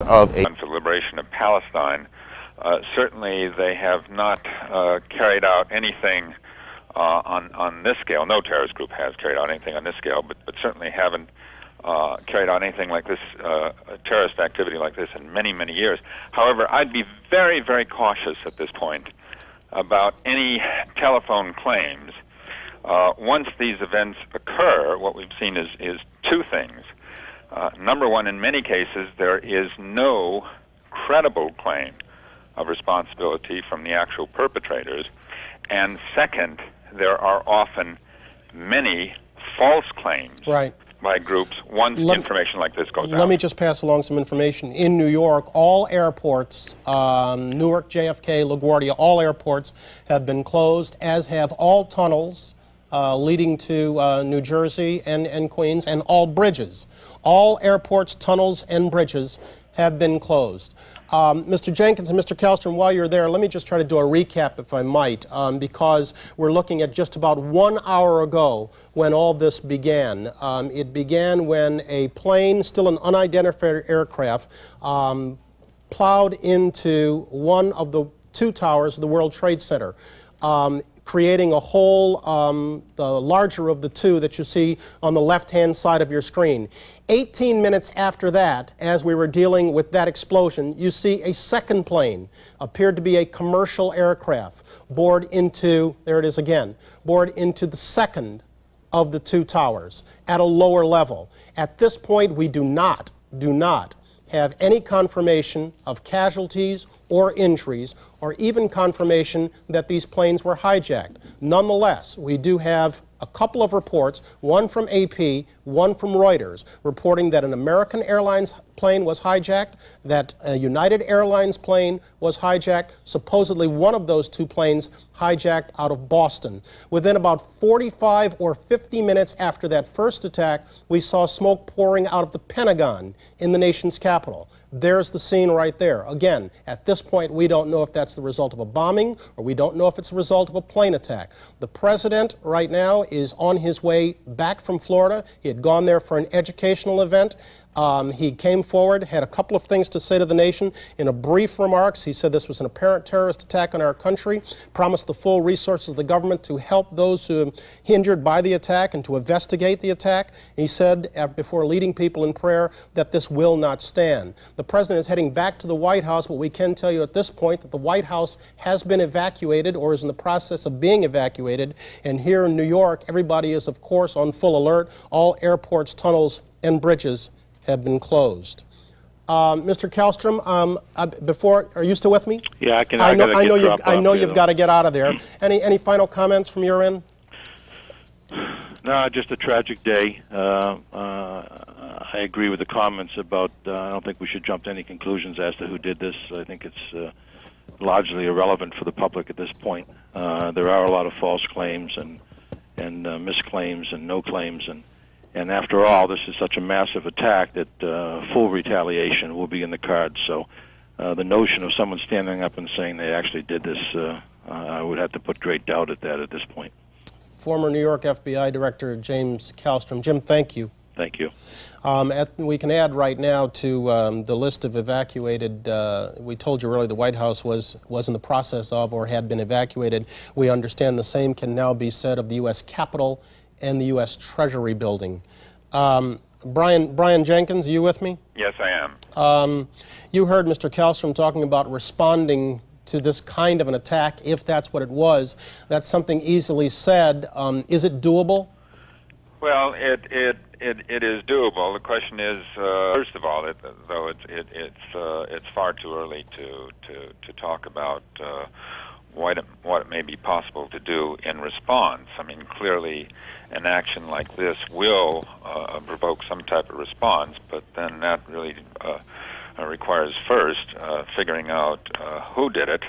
of a for the liberation of Palestine. Certainly they have not carried out anything on this scale. No terrorist group has carried out anything on this scale, but certainly haven't carried out anything like this, terrorist activity like this in many, many years. However, I'd be very, very cautious at this point about any telephone claims. Once these events occur, what we've seen is two things. Number one, in many cases, there is no credible claim of responsibility from the actual perpetrators. And second, there are often many false claims by groups once information like this goes out. Let me just pass along some information. In New York, all airports, Newark, JFK, LaGuardia, all airports have been closed, as have all tunnels leading to New Jersey and Queens, and all bridges. All airports, tunnels, and bridges have been closed. Mr. Jenkins and Mr. Kallstrom, while you're there, let me just try to do a recap, if I might, because we're looking at just about 1 hour ago when all this began. It began when a plane, still an unidentified aircraft, plowed into one of the two towers of the World Trade Center, creating a hole, the larger of the two that you see on the left-hand side of your screen. 18 minutes after that, as we were dealing with that explosion, you see a second plane, appeared to be a commercial aircraft, bored into, there it is again, bored into the second of the two towers at a lower level. At this point, we do not have any confirmation of casualties or injuries, or even confirmation that these planes were hijacked. Nonetheless, we do have a couple of reports, one from AP, one from Reuters, reporting that an American Airlines plane was hijacked, that a United Airlines plane was hijacked, supposedly one of those two planes hijacked out of Boston. Within about 45 or 50 minutes after that first attack, we saw smoke pouring out of the Pentagon in the nation's capital. There's the scene right there. Again, at this point, we don't know if that's the result of a bombing or we don't know if it's the result of a plane attack. The president right now is on his way back from Florida. He had gone there for an educational event. He came forward, had a couple of things to say to the nation. In a brief remarks, he said this was an apparent terrorist attack on our country, promised the full resources of the government to help those who were injured by the attack and to investigate the attack. He said, before leading people in prayer, that this will not stand. The president is heading back to the White House, but we can tell you at this point that the White House has been evacuated or is in the process of being evacuated. And here in New York, everybody is, of course, on full alert. All airports, tunnels, and bridges have been closed. Mr. Kallstrom, are you still with me? Yeah, I know you've got to get out of there. Any final comments from your end? No, just a tragic day. I agree with the comments about. I don't think we should jump to any conclusions as to who did this. I think it's largely irrelevant for the public at this point. There are a lot of false claims and misclaims and no claims, and after all, this is such a massive attack that full retaliation will be in the cards. So the notion of someone standing up and saying they actually did this, I would have to put great doubt at that at this point. Former New York FBI Director James Kallstrom. Jim, thank you. Thank you. We can add right now to the list of evacuated, we told you earlier the White House was in the process of or had been evacuated. We understand the same can now be said of the U.S. Capitol and the U.S. Treasury building. Brian Jenkins, are you with me? Yes, I am. You heard Mr. Kallstrom talking about responding to this kind of an attack, if that's what it was. That's something easily said. Is it doable? Well, it is doable. The question is, first of all, though it's far too early to talk about what it may be possible to do in response. I mean, clearly, an action like this will provoke some type of response, but then that really requires first figuring out who did it,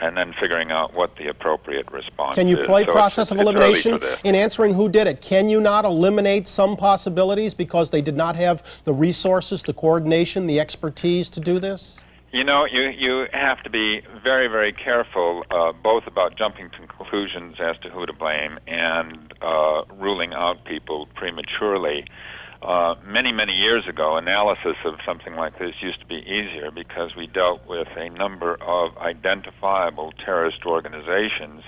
and then figuring out what the appropriate response is. Can you play process of elimination in answering who did it? Can you not eliminate some possibilities because they did not have the resources, the coordination, the expertise to do this? You know, you have to be very, very careful both about jumping to conclusions as to who to blame and ruling out people prematurely. Many, many years ago, analysis of something like this used to be easier because we dealt with a number of identifiable terrorist organizations,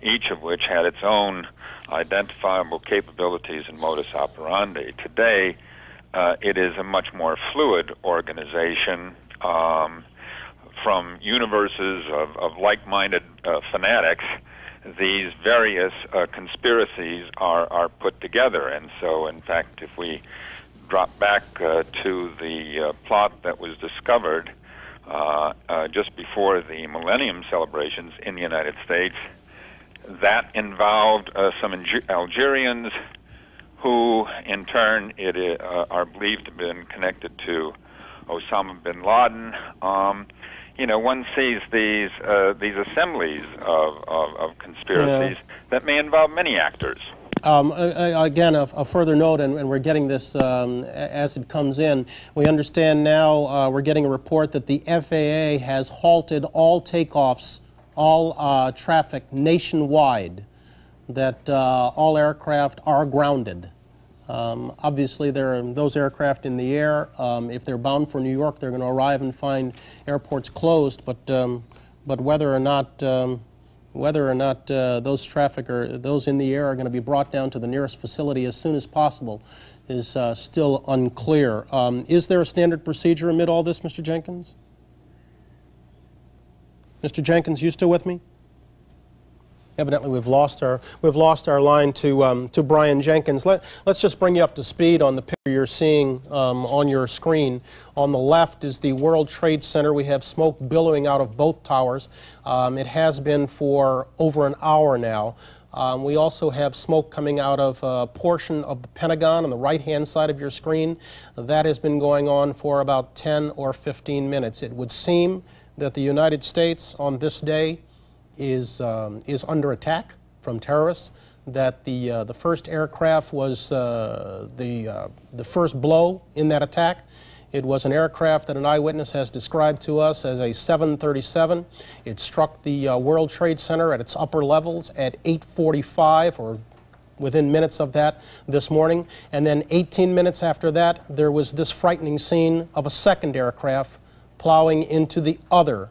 each of which had its own identifiable capabilities and modus operandi. Today, it is a much more fluid organization from universes of like-minded fanatics. These various conspiracies are put together, and so, in fact, if we drop back to the plot that was discovered just before the Millennium celebrations in the United States, that involved some Algerians who, in turn, are believed to have been connected to Osama bin Laden. You know, one sees these assemblies of conspiracies that may involve many actors. Again, a further note, and we're getting this as it comes in. We understand now, we're getting a report that the FAA has halted all takeoffs, all traffic nationwide, that all aircraft are grounded. Obviously, there are those aircraft in the air. If they're bound for New York, they're going to arrive and find airports closed. But whether or not those those in the air are going to be brought down to the nearest facility as soon as possible is still unclear. Is there a standard procedure amid all this, Mr. Jenkins? Mr. Jenkins, you still with me? Evidently, we've lost our line to Brian Jenkins. Let's just bring you up to speed on the picture you're seeing on your screen. On the left is the World Trade Center. We have smoke billowing out of both towers. It has been for over an hour now. We also have smoke coming out of a portion of the Pentagon on the right-hand side of your screen. That has been going on for about 10 or 15 minutes. It would seem that the United States on this day is under attack from terrorists, that the first aircraft was the first blow in that attack. It was an aircraft that an eyewitness has described to us as a 737. It struck the World Trade Center at its upper levels at 8:45, or within minutes of that this morning. And then 18 minutes after that, there was this frightening scene of a second aircraft plowing into the other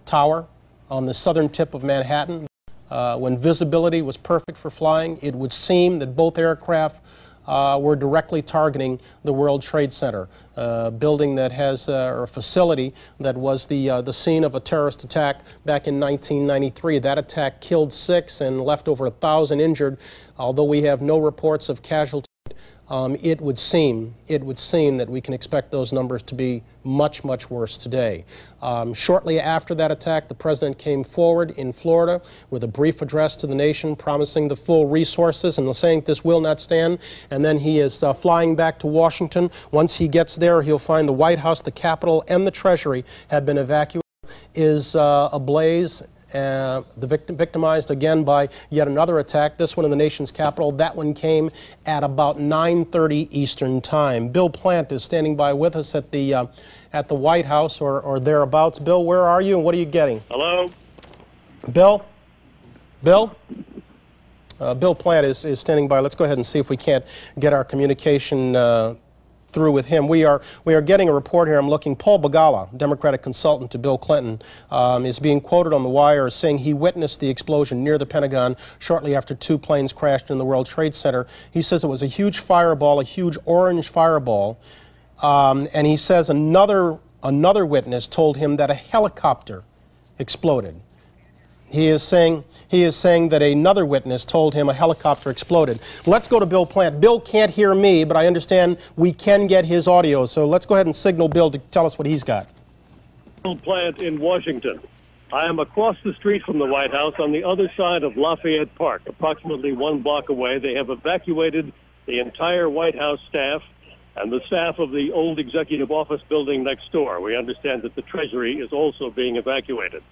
tower on the southern tip of Manhattan. When visibility was perfect for flying, it would seem that both aircraft were directly targeting the World Trade Center, a building that has, or a facility that was the scene of a terrorist attack back in 1993. That attack killed 6 and left over 1,000 injured. Although we have no reports of casualties, it would seem that we can expect those numbers to be much, much worse today. Shortly after that attack, the president came forward in Florida with a brief address to the nation, promising the full resources and saying this will not stand. And then he is flying back to Washington. Once he gets there, he'll find the White House, the Capitol, and the Treasury have been evacuated, is ablaze. Victimized again by yet another attack, this one in the nation's capital. That one came at about 9:30 Eastern Time. Bill Plant is standing by with us at the White House or thereabouts. Bill, where are you and what are you getting? Hello? Bill? Bill? Bill Plant is standing by. Let's go ahead and see if we can't get our communication through with him. We are getting a report here. I'm looking. Paul Begala, Democratic consultant to Bill Clinton, is being quoted on the wire as saying he witnessed the explosion near the Pentagon shortly after 2 planes crashed in the World Trade Center. He says it was a huge fireball, a huge orange fireball, and he says another witness told him that a helicopter exploded. He is saying that another witness told him a helicopter exploded. Let's go to Bill Plant. Bill can't hear me, but I understand we can get his audio. So let's go ahead and signal Bill to tell us what he's got. Bill Plant in Washington. I am across the street from the White House on the other side of Lafayette Park, approximately 1 block away. They have evacuated the entire White House staff and the staff of the old executive office building next door. We understand that the Treasury is also being evacuated.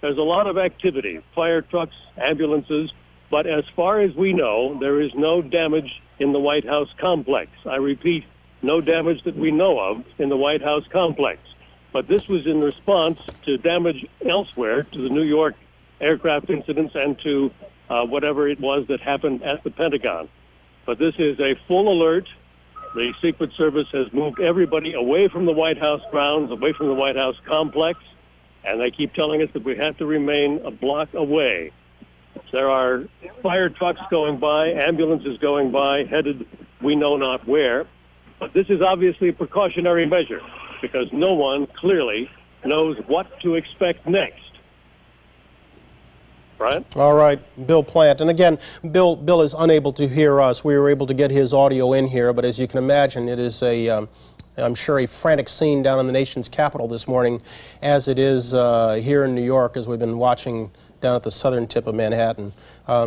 There's a lot of activity, fire trucks, ambulances, but as far as we know, there is no damage in the White House complex. I repeat, no damage that we know of in the White House complex. But this was in response to damage elsewhere, to the New York aircraft incidents and to whatever it was that happened at the Pentagon. But this is a full alert, The Secret Service has moved everybody away from the White House grounds, away from the White House complex, and they keep telling us that we have to remain a block away. There are fire trucks going by, ambulances going by, headed we know not where. But this is obviously a precautionary measure because no one clearly knows what to expect next. Brian? All right, Bill Plant. And again, Bill is unable to hear us. We were able to get his audio in here, but as you can imagine, it is I'm sure, a frantic scene down in the nation's capital this morning, as it is here in New York, as we've been watching down at the southern tip of Manhattan.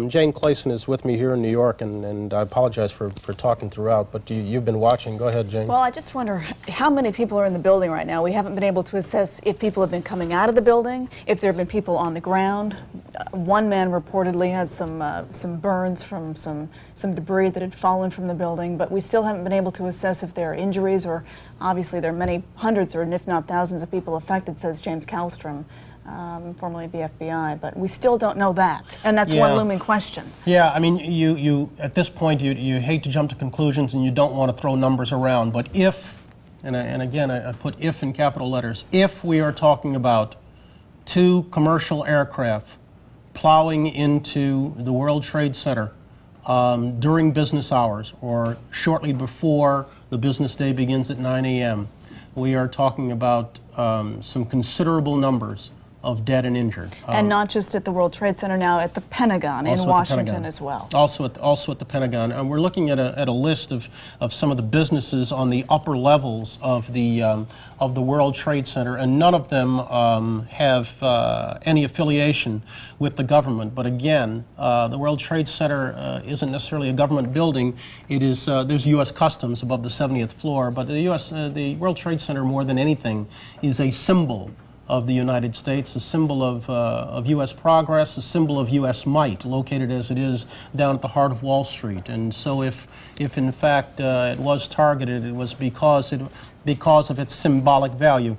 Jane Clayson is with me here in New York, and I apologize for talking throughout, but you've been watching. Go ahead, Jane. Well, I just wonder how many people are in the building right now. We haven't been able to assess if people have been coming out of the building, if there have been people on the ground. One man reportedly had some burns from some debris that had fallen from the building, but we still haven't been able to assess if there are injuries, or obviously there are many hundreds or if not thousands of people affected, says James Kallstrom, formerly of the FBI, but we still don't know that, and that's one looming question. Yeah, I mean, you at this point, you hate to jump to conclusions and you don't want to throw numbers around, but if, and again, I put if in capital letters, if we are talking about 2 commercial aircraft plowing into the World Trade Center during business hours or shortly before the business day begins at 9 a.m., we are talking about some considerable numbers of dead and injured. And not just at the World Trade Center, now at the Pentagon in Washington as well. Also at the Pentagon. And we're looking at a list of some of the businesses on the upper levels of the World Trade Center, and none of them have any affiliation with the government. But again, the World Trade Center isn't necessarily a government building. It is, there's U.S. Customs above the 70th floor, but the World Trade Center, more than anything, is a symbol of the United States, a symbol of U.S. progress, a symbol of U.S. might, located as it is down at the heart of Wall Street. And so if in fact it was targeted, it was because of its symbolic value.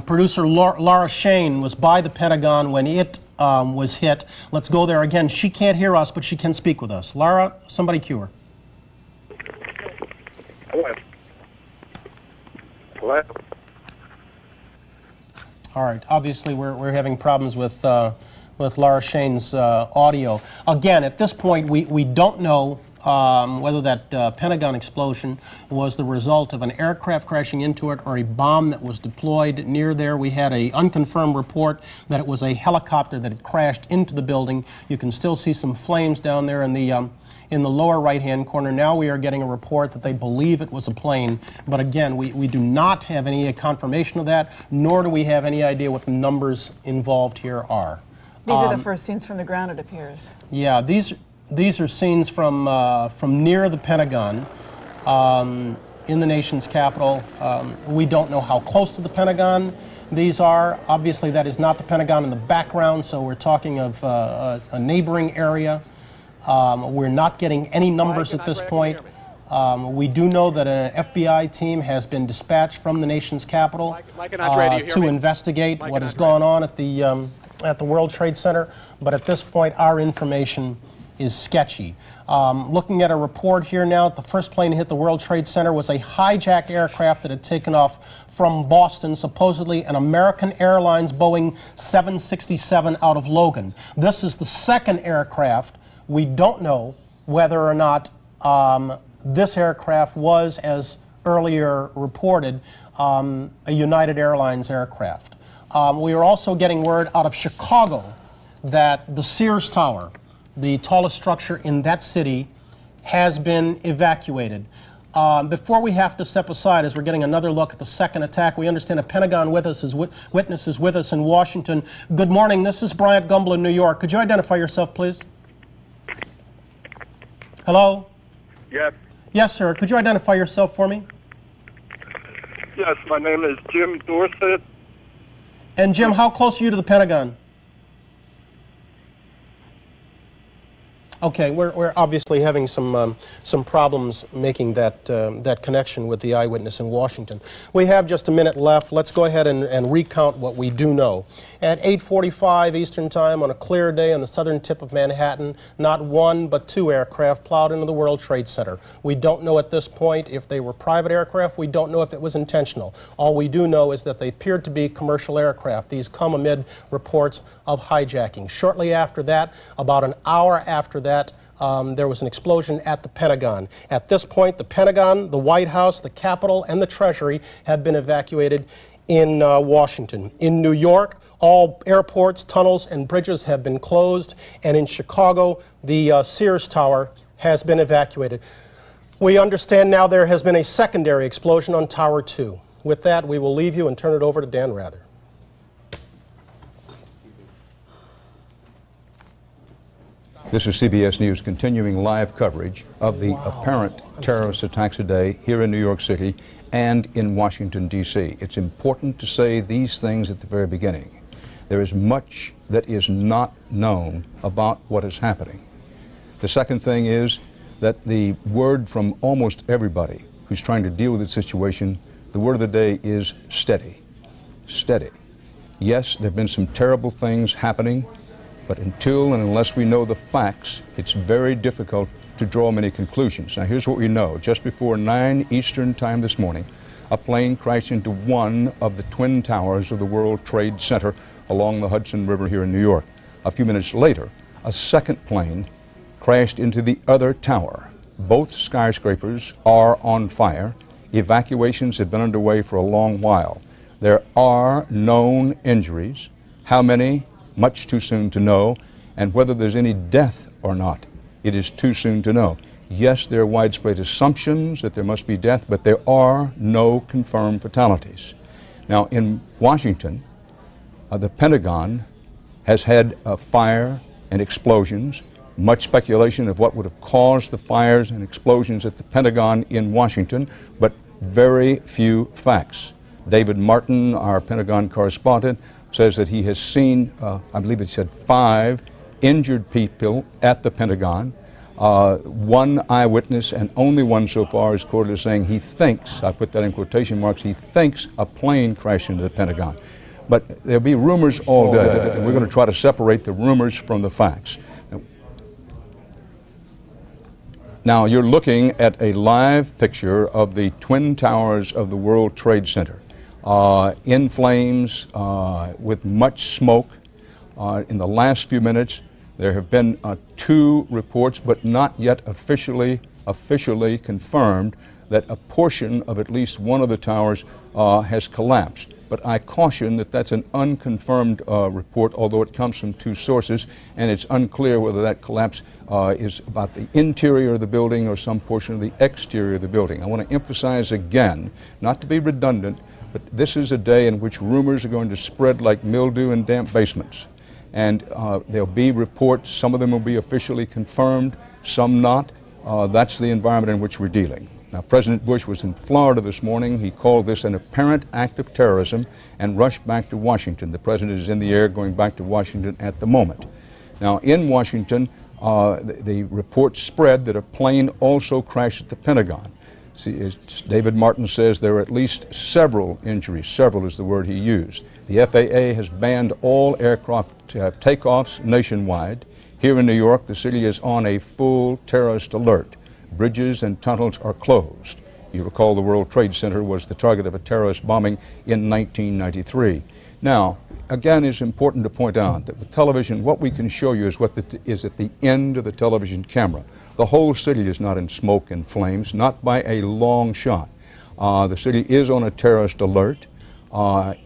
Producer Laura Shane was by the Pentagon when it was hit. Let's go there again. She can't hear us, but she can speak with us. Laura, somebody cue her. Hello. Hello. All right. Obviously, we're having problems with Laura Shane's audio. Again, at this point, we don't know whether that Pentagon explosion was the result of an aircraft crashing into it or a bomb that was deployed near there. We had an unconfirmed report that it was a helicopter that had crashed into the building. You can still see some flames down there in the lower right-hand corner. Now we are getting a report that they believe it was a plane. But again, we do not have any confirmation of that, nor do we have any idea what the numbers involved here are. These are the first scenes from the ground, it appears. Yeah, these are scenes from near the Pentagon in the nation's capital. We don't know how close to the Pentagon these are. Obviously, that is not the Pentagon in the background, so we're talking of a neighboring area. We're not getting any numbers at this point. We do know that an FBI team has been dispatched from the nation's capital to investigate what has gone on at the World Trade Center, but at this point our information is sketchy. Looking at a report here now, the first plane to hit the World Trade Center was a hijacked aircraft that had taken off from Boston, supposedly an American Airlines Boeing 767 out of Logan. This is the second aircraft. We don't know whether or not this aircraft was, as earlier reported, a United Airlines aircraft. We are also getting word out of Chicago that the Sears Tower, the tallest structure in that city, has been evacuated. Before we have to step aside, as we're getting another look at the second attack, we understand a Pentagon witness is with us in Washington. Good morning. This is Bryant Gumbel in New York. Could you identify yourself, please? Hello? Yes. Yes, sir. Could you identify yourself for me? Yes, my name is Jim Dorsett. And Jim, how close are you to the Pentagon? Okay, we're obviously having some problems making that connection with the eyewitness in Washington. We have just a minute left. Let's go ahead and recount what we do know. At 8:45 Eastern Time on a clear day on the southern tip of Manhattan, not one but two aircraft plowed into the World Trade Center. We don't know at this point if they were private aircraft. We don't know if it was intentional. All we do know is that they appeared to be commercial aircraft. These come amid reports of hijacking. Shortly after that, about an hour after that, there was an explosion at the Pentagon. At this point, the Pentagon, the White House, the Capitol, and the Treasury have been evacuated in Washington. In New York, all airports, tunnels, and bridges have been closed, and in Chicago, the Sears Tower has been evacuated. We understand now there has been a secondary explosion on Tower 2. With that, we will leave you and turn it over to Dan Rather. This is CBS News continuing live coverage of the apparent terrorist attacks today here in New York City and in Washington, D.C. It's important to say these things at the very beginning. There is much that is not known about what is happening. The second thing is that the word from almost everybody who's trying to deal with the situation, the word of the day is steady. Steady. Yes, there have been some terrible things happening, but until and unless we know the facts, it's very difficult to draw many conclusions. Now, here's what we know. Just before 9 Eastern Time this morning, a plane crashed into one of the twin towers of the World Trade Center along the Hudson River here in New York. A few minutes later, a second plane crashed into the other tower. Both skyscrapers are on fire. Evacuations have been underway for a long while. There are known injuries. How many? Much too soon to know. And whether there's any death or not, it is too soon to know. Yes, there are widespread assumptions that there must be death, but there are no confirmed fatalities. Now, in Washington, the Pentagon has had a fire and explosions, much speculation of what would have caused the fires and explosions at the Pentagon in Washington, but very few facts. David Martin, our Pentagon correspondent, says that he has seen, I believe it said 5 injured people at the Pentagon. One eyewitness, and only one so far, is quoted as saying he thinks, I put that in quotation marks, he thinks a plane crashed into the Pentagon. But there'll be rumors all day, and we're going to try to separate the rumors from the facts. Now, you're looking at a live picture of the twin towers of the World Trade Center. In flames, with much smoke. In the last few minutes, there have been 2 reports, but not yet officially confirmed, that a portion of at least one of the towers has collapsed. But I caution that that's an unconfirmed report, although it comes from 2 sources, and it's unclear whether that collapse is about the interior of the building or some portion of the exterior of the building. I want to emphasize again, not to be redundant, but this is a day in which rumors are going to spread like mildew in damp basements. And there'll be reports, some of them will be officially confirmed, some not. That's the environment in which we're dealing. Now, President Bush was in Florida this morning. He called this an apparent act of terrorism and rushed back to Washington. The president is in the air going back to Washington at the moment. Now, in Washington, the reports spread that a plane also crashed at the Pentagon. See, David Martin says there are at least several injuries. Several is the word he used. The FAA has banned all aircraft takeoffs nationwide. Here in New York, the city is on a full terrorist alert. Bridges and tunnels are closed. You recall the World Trade Center was the target of a terrorist bombing in 1993. Now, again, it's important to point out that with television, what we can show you is what is at the end of the television camera. The whole city is not in smoke and flames, not by a long shot. The city is on a terrorist alert.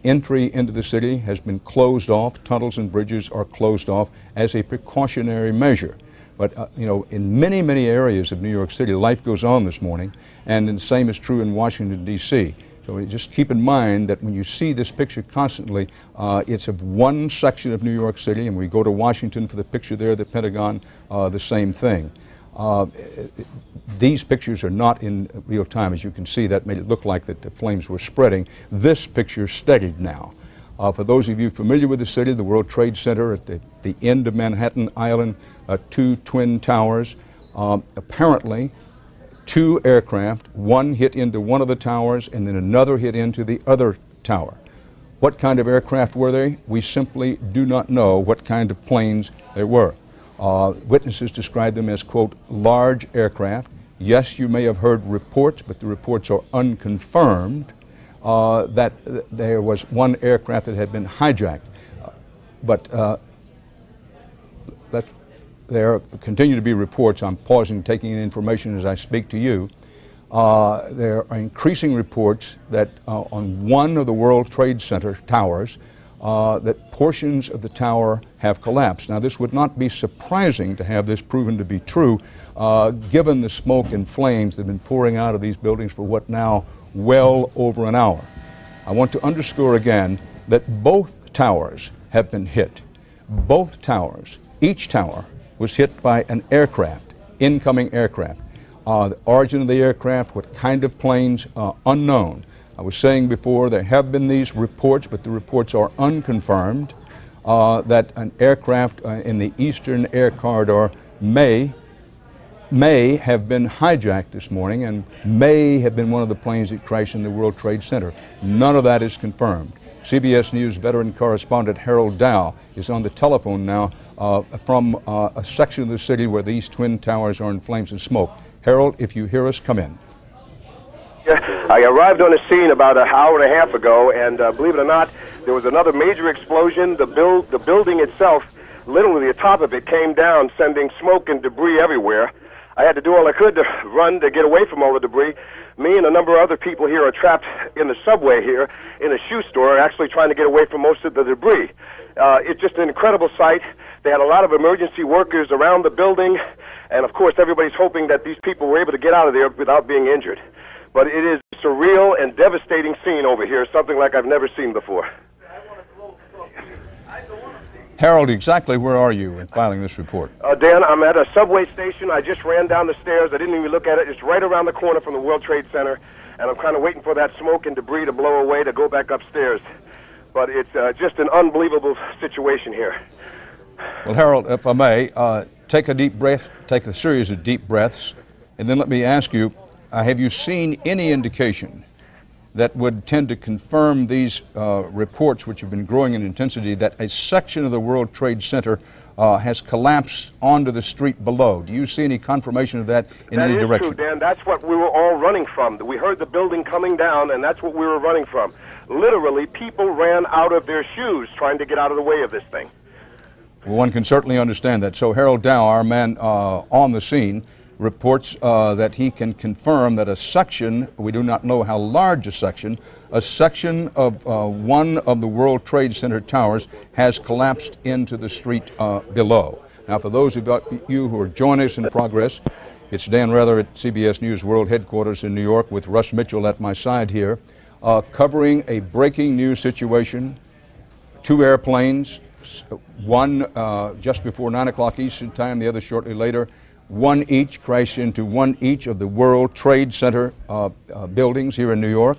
Entry into the city has been closed off. Tunnels and bridges are closed off as a precautionary measure. But, you know, in many, many areas of New York City, life goes on this morning, and the same is true in Washington, D.C. So just keep in mind that when you see this picture constantly, it's of one section of New York City, and we go to Washington for the picture there, the Pentagon, the same thing. These pictures are not in real time. As you can see, that made it look like that the flames were spreading. This picture steadied now. For those of you familiar with the city, the World Trade Center at the end of Manhattan Island, two twin towers. Apparently, two aircraft, one hit into one of the towers and then another hit into the other tower. What kind of aircraft were they? We simply do not know what kind of planes they were. Witnesses described them as, quote, large aircraft. Yes, you may have heard reports, but the reports are unconfirmed, that there was one aircraft that had been hijacked. There continue to be reports. I'm pausing, taking in information as I speak to you. There are increasing reports that on one of the World Trade Center towers, that portions of the tower have collapsed. Now, this would not be surprising to have this proven to be true, given the smoke and flames that have been pouring out of these buildings for what now, well over an hour. I want to underscore again that both towers have been hit. Both towers, each tower was hit by an aircraft, incoming aircraft. The origin of the aircraft, what kind of planes, unknown. I was saying before there have been these reports, but the reports are unconfirmed, that an aircraft in the Eastern Air Corridor may have been hijacked this morning and may have been one of the planes that crashed in the World Trade Center. None of that is confirmed. CBS News veteran correspondent Harold Dow is on the telephone now from a section of the city where these twin towers are in flames and smoke. Harold, if you hear us, come in. Yeah, I arrived on the scene about an hour and a half ago, and believe it or not, there was another major explosion. The building itself, literally the top of it, came down, sending smoke and debris everywhere. I had to do all I could to run to get away from all the debris. Me and a number of other people here are trapped in the subway here in a shoe store, actually trying to get away from most of the debris. It's just an incredible sight. They had a lot of emergency workers around the building, and of course everybody's hoping that these people were able to get out of there without being injured. But it is a surreal and devastating scene over here, something like I've never seen before. Harold, exactly where are you in filing this report? Dan, I'm at a subway station. I just ran down the stairs. I didn't even look at it. It's right around the corner from the World Trade Center, and I'm kind of waiting for that smoke and debris to blow away to go back upstairs. But it's just an unbelievable situation here. Well, Harold, if I may, take a deep breath, take a series of deep breaths, and then let me ask you, have you seen any indication that would tend to confirm these reports, which have been growing in intensity, that a section of the World Trade Center has collapsed onto the street below? Do you see any confirmation of that in any direction? That is true, Dan. That's what we were all running from. We heard the building coming down, and that's what we were running from. Literally, people ran out of their shoes trying to get out of the way of this thing. Well, one can certainly understand that. So Harold Dow, our man on the scene, reports that he can confirm that a section, we do not know how large a section of one of the World Trade Center towers has collapsed into the street below. Now, for those of you who are joining us in progress, it's Dan Rather at CBS News World Headquarters in New York with Russ Mitchell at my side here, covering a breaking news situation. Two airplanes, one just before 9 o'clock Eastern Time, the other shortly later. One each crashed into one each of the World Trade Center buildings here in New York.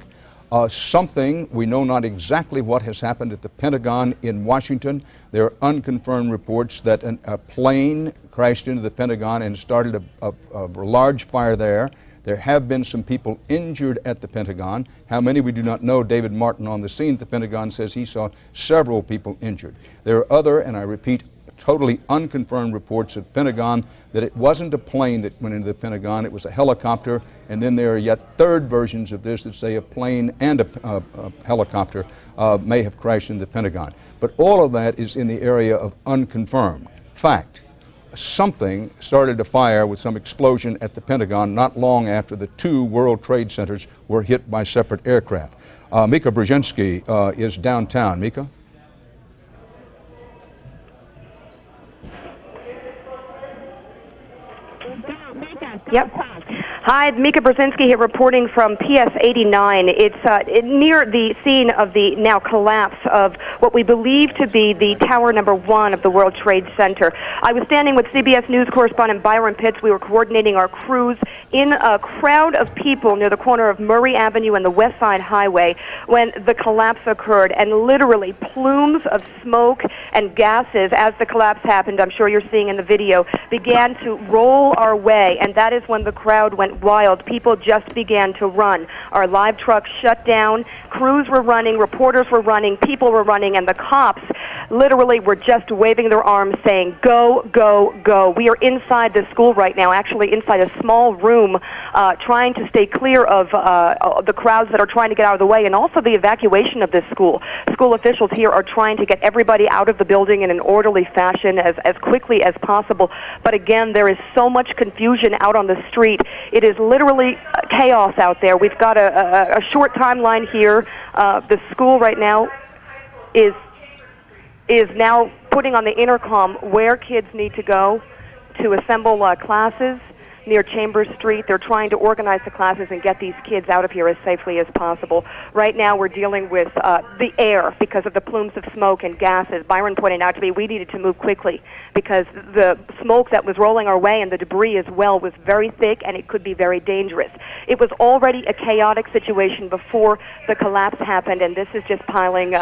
Something, we know not exactly what has happened at the Pentagon in Washington. There are unconfirmed reports that a plane crashed into the Pentagon and started a large fire there. There have been some people injured at the Pentagon. How many, we do not know. David Martin on the scene at the Pentagon says he saw several people injured. There are other, and I repeat, totally unconfirmed reports at Pentagon that it wasn't a plane that went into the Pentagon, it was a helicopter, and then there are yet third versions of this that say a plane and a helicopter may have crashed into the Pentagon. But all of that is in the area of unconfirmed. Fact, something started to fire with some explosion at the Pentagon not long after the two World Trade Centers were hit by separate aircraft. Mika Brzezinski is downtown. Mika? Yep. Hi, Mika Brzezinski here reporting from PS 89. It's near the scene of the now collapse of what we believe to be the Tower Number 1 of the World Trade Center. I was standing with CBS News correspondent Byron Pitts. We were coordinating our crews in a crowd of people near the corner of Murray Avenue and the West Side Highway when the collapse occurred, and literally plumes of smoke and gases as the collapse happened, I'm sure you're seeing in the video, began to roll our way, and that is when the crowd went wild. People just began to run. Our live trucks shut down, crews were running, reporters were running, people were running, and the cops literally were just waving their arms saying, go, go, go. We are inside the school right now, actually inside a small room, trying to stay clear of the crowds that are trying to get out of the way, and also the evacuation of this school. School officials here are trying to get everybody out of the building in an orderly fashion as quickly as possible. But again, there is so much confusion out on the street. It is literally chaos out there. We've got a short timeline here. The school right now is now putting on the intercom where kids need to go to assemble classes near Chambers Street. They're trying to organize the classes and get these kids out of here as safely as possible. Right now we're dealing with the air because of the plumes of smoke and gases. Byron pointed out to me we needed to move quickly because the smoke that was rolling our way and the debris as well was very thick and it could be very dangerous. It was already a chaotic situation before the collapse happened, and this is just piling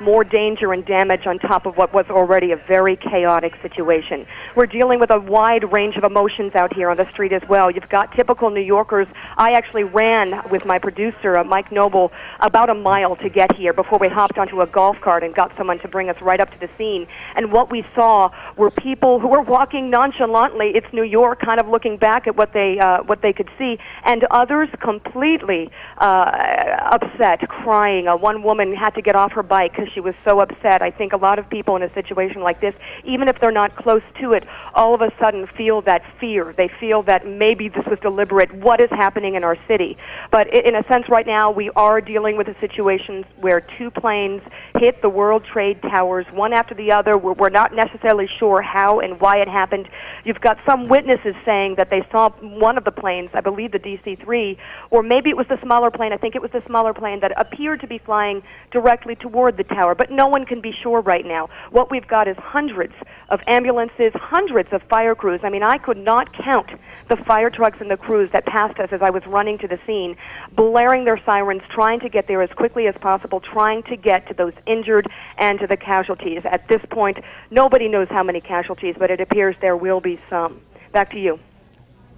more danger and damage on top of what was already a very chaotic situation. We're dealing with a wide range of emotions out here on the street as well. You've got typical New Yorkers. I actually ran with my producer, Mike Noble, about a mile to get here before we hopped onto a golf cart and got someone to bring us right up to the scene. And what we saw were people who were walking nonchalantly. It's New York, kind of looking back at what they could see, and others completely upset, crying. One woman had to get off her bike because she was so upset. I think a lot of people in a situation like this, even if they're not close to it, all of a sudden feel that fear. They feel that maybe this was deliberate. What is happening in our city? But in a sense right now we are dealing with a situation where two planes hit the World Trade Towers, one after the other. We're not necessarily sure how and why it happened. You've got some witnesses saying that they saw one of the planes, I believe the DC-3, or maybe it was the smaller plane. I think it was the smaller plane that appeared to be flying directly toward the tower, but no one can be sure right now. What we've got is hundreds of ambulances, hundreds of fire crews. I mean, I could not count the fire trucks and the crews that passed us as I was running to the scene, blaring their sirens, trying to get there as quickly as possible, trying to get to those injured and to the casualties. At this point, nobody knows how many casualties, but it appears there will be some. Back to you.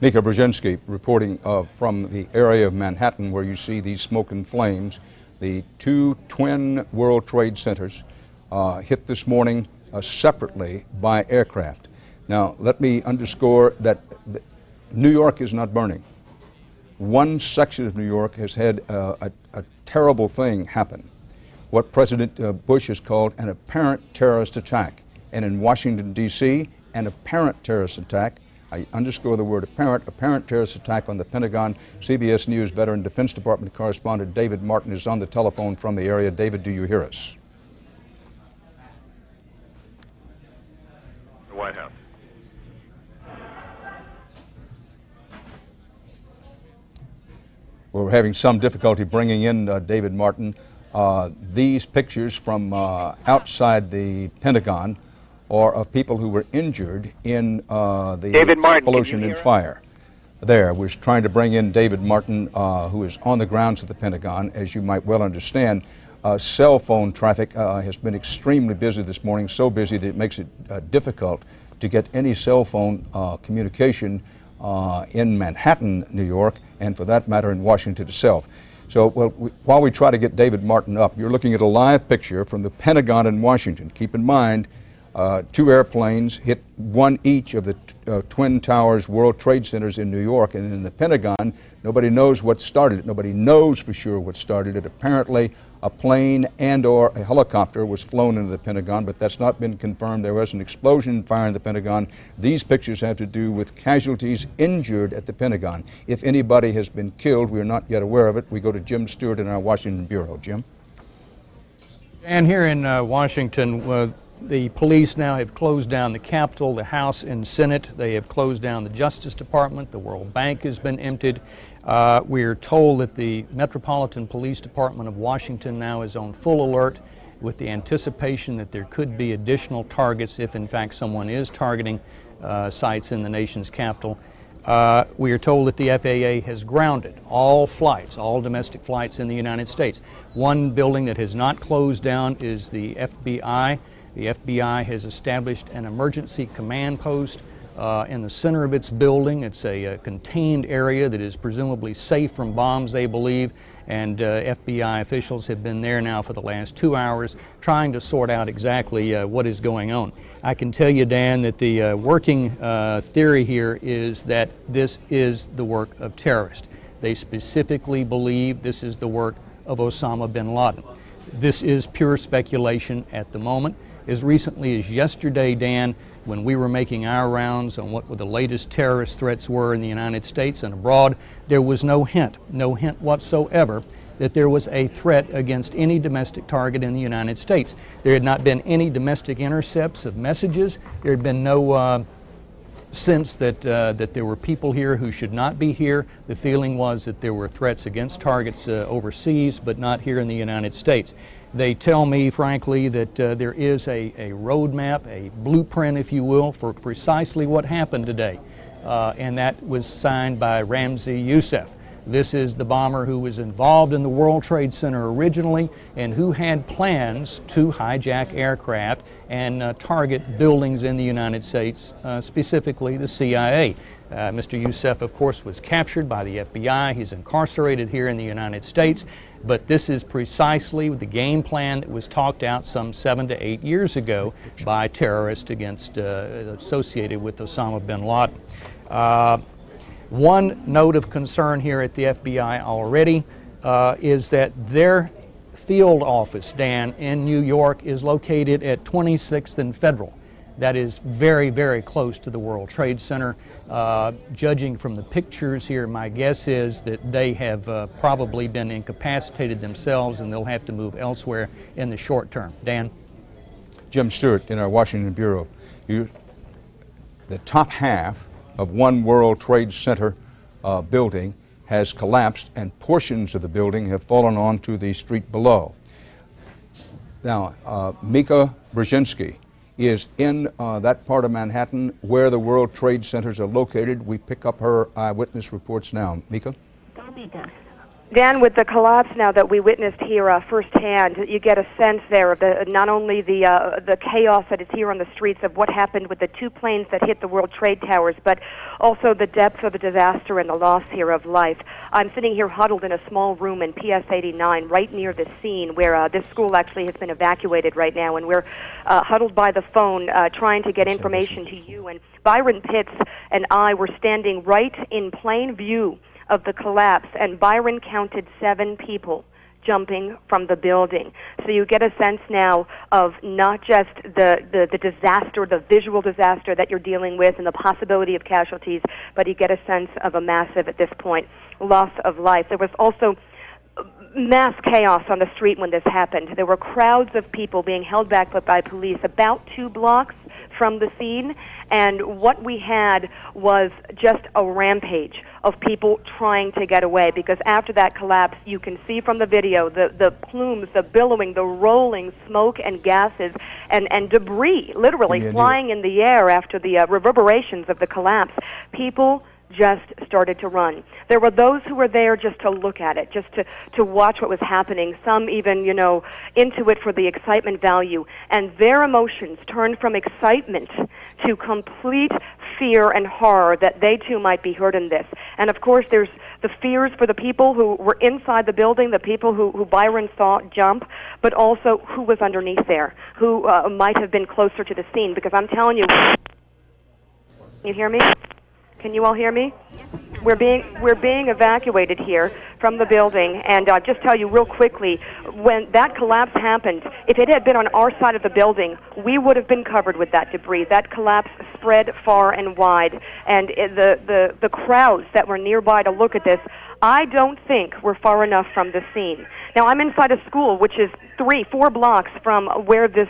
Mika Brzezinski reporting from the area of Manhattan where you see these smoke and flames. The two twin World Trade Centers hit this morning separately by aircraft. Now, let me underscore that New York is not burning. One section of New York has had a terrible thing happen, what President Bush has called an apparent terrorist attack. And in Washington, D.C., an apparent terrorist attack. I underscore the word apparent terrorist attack on the Pentagon. CBS News veteran Defense Department correspondent David Martin is on the telephone from the area. David, do you hear us? The White House. We're having some difficulty bringing in David Martin. These pictures from outside the Pentagon are of people who were injured in the explosion and fire. There, we're trying to bring in David Martin, who is on the grounds of the Pentagon. As you might well understand, cell phone traffic has been extremely busy this morning, so busy that it makes it difficult to get any cell phone communication in Manhattan, New York, and for that matter in Washington itself. So while we try to get David Martin up, you're looking at a live picture from the Pentagon in Washington. Keep in mind, two airplanes hit one each of the Twin Towers World Trade Centers in New York, and in the Pentagon, nobody knows what started it. Nobody knows for sure what started it. Apparently, a plane and or a helicopter was flown into the Pentagon, but that's not been confirmed. There was an explosion and fire in the Pentagon. These pictures have to do with casualties injured at the Pentagon. If anybody has been killed, we are not yet aware of it. We go to Jim Stewart in our Washington Bureau. Jim? And here in Washington, The police now have closed down the Capitol, the House and Senate. They have closed down the Justice Department. The World Bank has been emptied. We are told that the Metropolitan Police Department of Washington now is on full alert with the anticipation that there could be additional targets if in fact someone is targeting sites in the nation's capital. We are told that the FAA has grounded all flights, all domestic flights in the United States. One building that has not closed down is the FBI. The FBI has established an emergency command post in the center of its building. It's a contained area that is presumably safe from bombs, they believe, and FBI officials have been there now for the last 2 hours trying to sort out exactly what is going on. I can tell you, Dan, that the working theory here is that this is the work of terrorists. They specifically believe this is the work of Osama bin Laden. This is pure speculation at the moment. As recently as yesterday, Dan, when we were making our rounds on what the latest terrorist threats were in the United States and abroad, there was no hint whatsoever that there was a threat against any domestic target in the United States. There had not been any domestic intercepts of messages. There had been no sense that there were people here who should not be here. The feeling was that there were threats against targets overseas, but not here in the United States. They tell me, frankly, that there is a roadmap, a blueprint, if you will, for precisely what happened today, and that was signed by Ramzi Youssef. This is the bomber who was involved in the World Trade Center originally and who had plans to hijack aircraft and target buildings in the United States, specifically the CIA. Mr. Youssef, of course, was captured by the FBI. He's incarcerated here in the United States. But this is precisely the game plan that was talked out some 7 to 8 years ago by terrorists associated with Osama bin Laden. One note of concern here at the FBI already is that their field office, Dan, in New York is located at 26th and Federal. That is very, very close to the World Trade Center. Judging from the pictures here, my guess is that they have probably been incapacitated themselves and they'll have to move elsewhere in the short term. Dan? Jim Stewart in our Washington Bureau. The top half of one World Trade Center building has collapsed and portions of the building have fallen onto the street below. Now, Mika Brzezinski is in that part of Manhattan where the World Trade Centers are located. We pick up her eyewitness reports now. Mika? Dan, with the collapse now that we witnessed here firsthand, you get a sense there of not only the chaos that is here on the streets of what happened with the 2 planes that hit the World Trade Towers, but also the depth of the disaster and the loss here of life. I'm sitting here huddled in a small room in PS 89 right near the scene where this school actually has been evacuated right now, and we're huddled by the phone trying to get information to you. And Byron Pitts and I were standing right in plain view of the collapse, and Byron counted 7 people jumping from the building. So you get a sense now of not just the disaster, the visual disaster that you're dealing with and the possibility of casualties, but you get a sense of a massive, at this point, loss of life. There was also mass chaos on the street when this happened. There were crowds of people being held back by police about 2 blocks from the scene, and what we had was just a rampage of people trying to get away, because after that collapse, you can see from the video the plumes, the billowing, the rolling smoke and gases and debris literally flying in the air after the reverberations of the collapse. People just started to run. There were those who were there just to look at it, just to watch what was happening, some even, into it for the excitement value. And their emotions turned from excitement to complete fear and horror that they too might be hurt in this. And of course, there's the fears for the people who were inside the building, the people who Byron saw jump, but also who was underneath there, who might have been closer to the scene. Because I'm telling you, you hear me? Can you all hear me? We're being evacuated here from the building, and I'll just tell you real quickly, when that collapse happened, if it had been on our side of the building, we would have been covered with that debris. That collapse spread far and wide, and the crowds that were nearby to look at this, I don't think we're far enough from the scene. Now, I'm inside a school which is 3-4 blocks from where this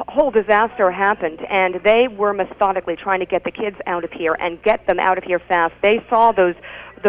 whole disaster happened, and they were methodically trying to get the kids out of here and get them out of here fast. They saw the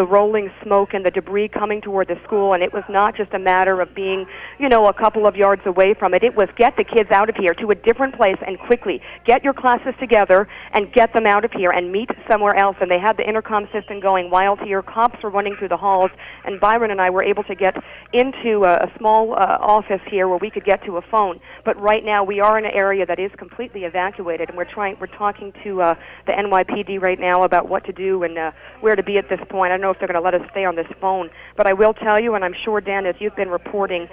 rolling smoke and the debris coming toward the school, and it was not just a matter of being, a couple of yards away from it. It was get the kids out of here to a different place and quickly. Get your classes together and get them out of here and meet somewhere else. And they had the intercom system going wild here. Cops were running through the halls, and Byron and I were able to get into a small office here where we could get to a phone. But right now we are in an area that is completely evacuated, and we're talking to the NYPD right now about what to do and where to be at this point. I don't know if they're going to let us stay on this phone, but I will tell you, and I'm sure, Dan, as you've been reporting,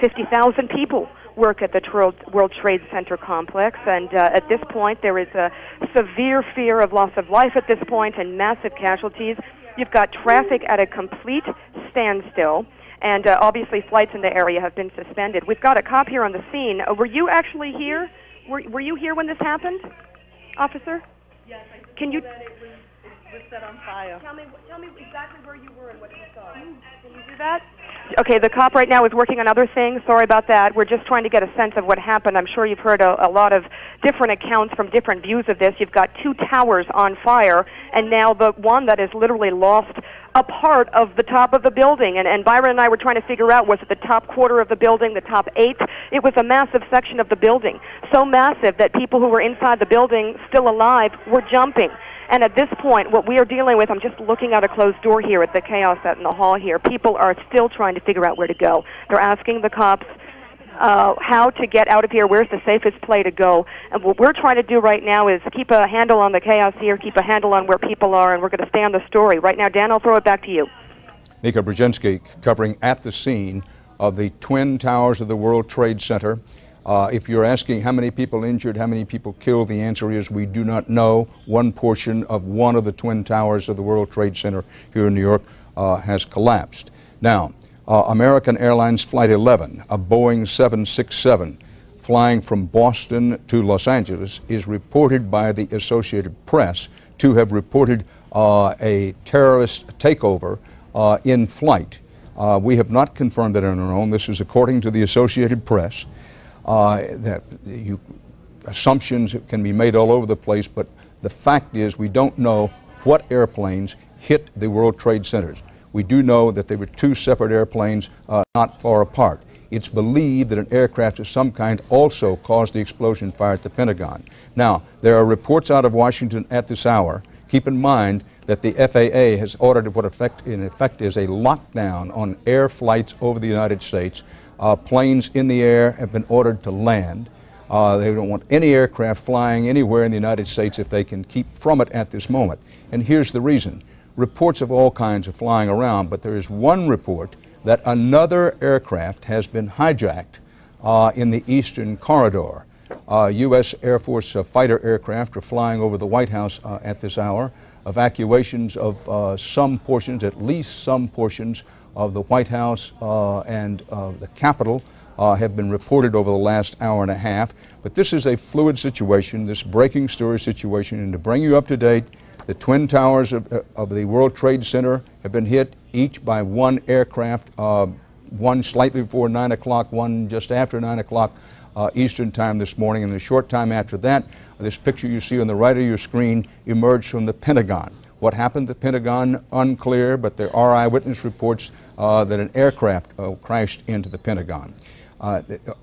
50,000 people work at the World Trade Center complex, and at this point there is a severe fear of loss of life at this point and massive casualties. You've got traffic at a complete standstill, and obviously flights in the area have been suspended. We've got a cop here on the scene. Were you actually here? Were you here when this happened, officer? Yes, I Can you? that it was set on fire. Tell me exactly where you were and what you saw. Can you do that? Okay, the cop right now is working on other things. Sorry about that. We're just trying to get a sense of what happened. I'm sure you've heard a lot of different accounts from different views of this. You've got 2 towers on fire, and now the one that has literally lost a part of the top of the building. And Byron and I were trying to figure out, was it the top quarter of the building, the top 8? It was a massive section of the building. So massive that people who were inside the building, still alive, were jumping. And at this point, what we are dealing with, I'm just looking out a closed door here at the chaos out in the hall here. People are still trying to figure out where to go. They're asking the cops how to get out of here, where's the safest place to go. And what we're trying to do right now is keep a handle on the chaos here, keep a handle on where people are, and we're going to stay on the story. Right now, Dan, I'll throw it back to you. Nika Brzezinski covering at the scene of the Twin Towers of the World Trade Center. If you're asking how many people injured, how many people killed, the answer is we do not know. One portion of one of the Twin Towers of the World Trade Center here in New York has collapsed. Now, American Airlines Flight 11, a Boeing 767, flying from Boston to Los Angeles, is reported by the Associated Press to have reported a terrorist takeover in flight. We have not confirmed that on our own. This is according to the Associated Press. Assumptions can be made all over the place, but the fact is we don't know what airplanes hit the World Trade Centers. We do know that there were 2 separate airplanes not far apart. It's believed that an aircraft of some kind also caused the explosion fire at the Pentagon. Now, there are reports out of Washington at this hour. Keep in mind that the FAA has ordered what in effect is a lockdown on air flights over the United States. Planes in the air have been ordered to land. They don't want any aircraft flying anywhere in the United States if they can keep from it at this moment. And here's the reason. Reports of all kinds are flying around, but there is one report that another aircraft has been hijacked in the eastern corridor. U.S. Air Force fighter aircraft are flying over the White House at this hour. Evacuations of some portions, at least some portions, of the White House and the Capitol have been reported over the last hour and a half. But this is a fluid situation, this breaking story situation, and to bring you up to date, the Twin Towers of the World Trade Center have been hit each by 1 aircraft, one slightly before 9 o'clock, one just after 9 o'clock Eastern time this morning, and a short time after that, this picture you see on the right of your screen emerged from the Pentagon. What happened at the Pentagon, unclear, but there are eyewitness reports that an aircraft crashed into the Pentagon.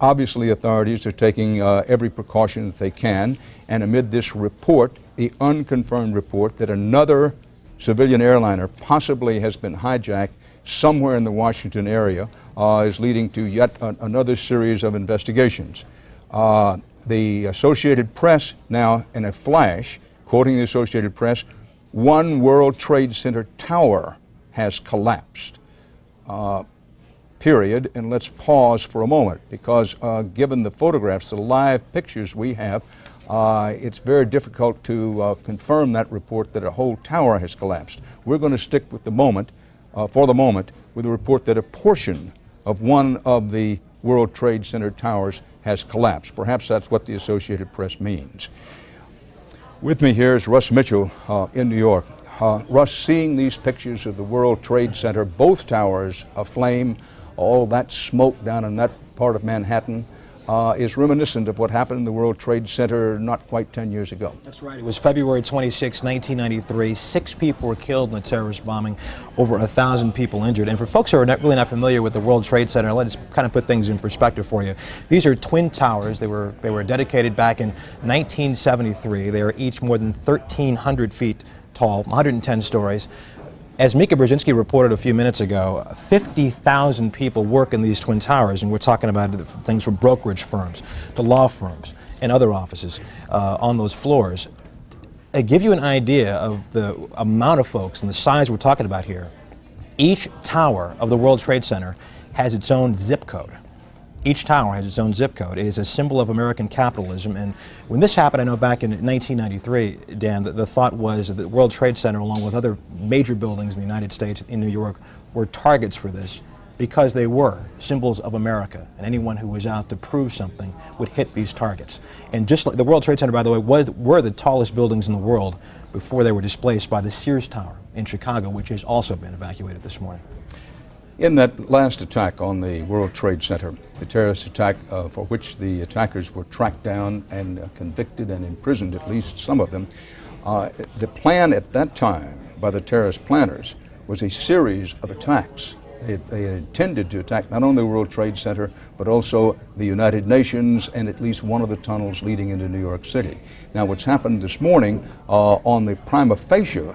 Obviously, authorities are taking every precaution that they can, and amid this report, the unconfirmed report that another civilian airliner possibly has been hijacked somewhere in the Washington area is leading to yet another series of investigations. The Associated Press now, in a flash, quoting the Associated Press, 1 World Trade Center tower has collapsed. Period. And let's pause for a moment because given the photographs, the live pictures we have, it's very difficult to confirm that report that a whole tower has collapsed. We're going to stick with the moment, for the moment, with the report that a portion of one of the World Trade Center towers has collapsed. Perhaps that's what the Associated Press means. With me here is Russ Mitchell in New York. Russ, seeing these pictures of the World Trade Center, both towers aflame, all that smoke down in that part of Manhattan, is reminiscent of what happened in the World Trade Center not quite 10 years ago. That's right. It was February 26, 1993. 6 people were killed in a terrorist bombing, over 1,000 people injured. And for folks who are really not familiar with the World Trade Center, let's kind of put things in perspective for you. These are twin towers. They were dedicated back in 1973. They are each more than 1,300 feet tall, 110 stories. As Mika Brzezinski reported a few minutes ago, 50,000 people work in these twin towers, and we're talking about things from brokerage firms to law firms and other offices on those floors. To give you an idea of the amount of folks and the size we're talking about here, each tower of the World Trade Center has its own zip code. Each tower has its own zip code. It is a symbol of American capitalism. And when this happened, I know back in 1993, Dan, the thought was that the World Trade Center, along with other major buildings in the United States, in New York, were targets for this because they were symbols of America. And anyone who was out to prove something would hit these targets. And just like the World Trade Center, by the way, were the tallest buildings in the world before they were displaced by the Sears Tower in Chicago, which has also been evacuated this morning. In that last attack on the World Trade Center, the terrorist attack for which the attackers were tracked down and convicted and imprisoned, at least some of them, the plan at that time by the terrorist planners was a series of attacks. They intended to attack not only the World Trade Center, but also the United Nations and at least one of the tunnels leading into New York City. Now, what's happened this morning on the prima facie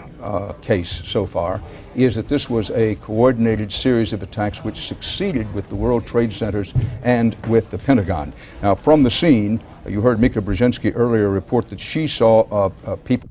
case so far is that this was a coordinated series of attacks which succeeded with the World Trade Centers and with the Pentagon. Now, from the scene, you heard Mika Brzezinski earlier report that she saw people